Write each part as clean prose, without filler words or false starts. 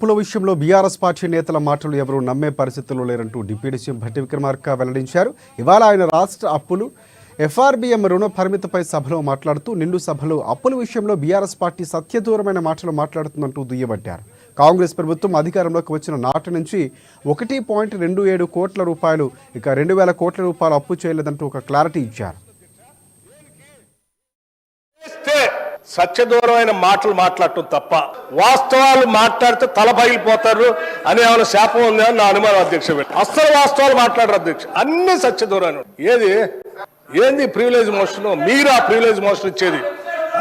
అప్పుల విషయంలో BRS party నేతల మాటలు ఎవరూ నమ్మే పరిస్థితుల్లో లేరంటూ డిప్యూటీ సీఎం భట్టి విక్రమార్క వెల్లడించారు. ఇవాళ ఆయన రాష్ట్ర అప్పులు ఎఫ్ఆర్బీఎం రుణ పరిమితిపై సభలో మాట్లాడుతూ నిండు సభలో అప్పుల విషయంలో బీఆర్ఎస్ పార్టీ సత్యదూరమైన మాటలు మాట్లాడుతుందంటూ దుయ్యబట్టారు. కాంగ్రెస్ ప్రభుత్వం అధికారంలోకి వచ్చిన నాటి నుంచి 1.27 కోట్ల రూపాయలు ఇక 2,000 కోట్ల రూపాయలు అప్పు చేయలేదంటూ ఒక క్లారిటీ ఇచ్చారు. సత్యదూరమైన మాటలు మాట్లాడటం తప్ప వాస్తవాలు మాట్లాడితే తల పగిలిపోతారు అని ఏమైనా శాపం ఉందా నా అనుమానం అధ్యక్ష. అస్సలు వాస్తవాలు మాట్లాడరు అధ్యక్ష, అన్ని సత్యదూరాన్ని. ఏంది ప్రివిలేజ్ మోషన్? మీరు ఆ ప్రివిలేజ్ మోషన్ ఇచ్చేది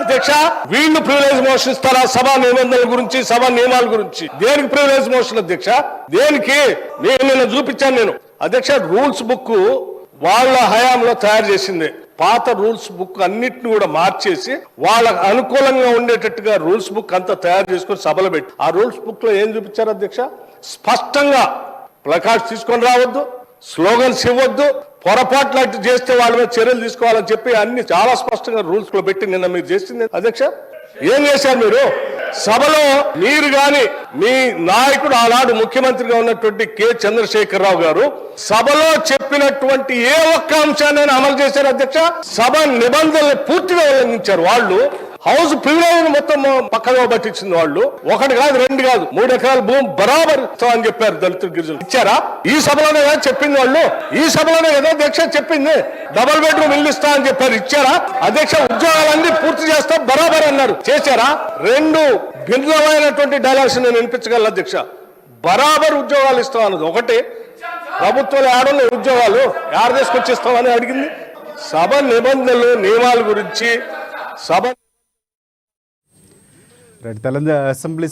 అధ్యక్ష. వీళ్ళు ప్రివిలేజ్ మోషన్ ఇస్తారా సభా నిబంధనల గురించి, సభా నియమాల గురించి? దేనికి ప్రివిలేజ్ మోషన్ అధ్యక్ష? దేనికి? నిన్న చూపించాను నేను అధ్యక్ష. రూల్స్ బుక్ వాళ్ళ హయాంలో తయారు చేసింది. పాత రూల్స్ బుక్ అన్నిటిని కూడా మార్చేసి వాళ్ళకు అనుకూలంగా ఉండేటట్టుగా రూల్స్ బుక్ అంతా తయారు చేసుకొని సభలో పెట్టి ఆ రూల్స్ బుక్ లో ఏం చూపించారు అధ్యక్ష? స్పష్టంగా ప్లకార్డ్స్ తీసుకొని రావద్దు, స్లోగన్స్ ఇవ్వద్దు, పొరపాట్లు అట్టు చేస్తే వాళ్ళ మీద చర్యలు తీసుకోవాలని చెప్పి అన్ని చాలా స్పష్టంగా రూల్స్ లో పెట్టి నిన్న మీరు చేసింది అధ్యక్ష. ఏం చేశారు మీరు సభలో? మీరు గాని మీ నాయకుడు ఆనాడు ముఖ్యమంత్రిగా ఉన్నటువంటి కె చంద్రశేఖరరావు గారు సభలో చెప్పినటువంటి ఏ ఒక్క అంశాన్ని అమలు చేశారు అధ్యక్ష? సభ నిబంధనలు పూర్తిగా ఉల్లంఘించారు వాళ్ళు. హౌస్ ప్రివిలేజ్ మొత్తం పక్కగా పట్టించింది వాళ్ళు. 1 కాదు 2 కాదు 3 ఎకరాల భూమి బరాబర్ ఇస్తామని చెప్పారు దళితులు, గిరిజనులు. ఇచ్చారా? ఈ సభలోనే కదా చెప్పింది వాళ్ళు. ఈ సభలోనే కదా అధ్యక్ష చెప్పింది. డబుల్ బెడ్రూమ్ ఇల్లు ఇస్తా అని చెప్పారు. ఇచ్చారా అధ్యక్ష? ఉద్యోగాలన్నీ పూర్తి చేస్తా బరాబర్ అన్నారు. చేశారా? 2 భిన్నమైనటువంటి డైలాగ్స్ నేను వినిపించగలను అధ్యక్ష. బరాబర్ ఉద్యోగాలు ఇస్తాం అన్నది ఒకటి, ప్రభుత్వాలు ఏడలో ఉద్యోగాలు ఏడ తీసుకొచ్చి ఇస్తామని అడిగింది. సభ నిబంధనలు నియమాల గురించి సభ తెలంగాణ అసెంబ్లీ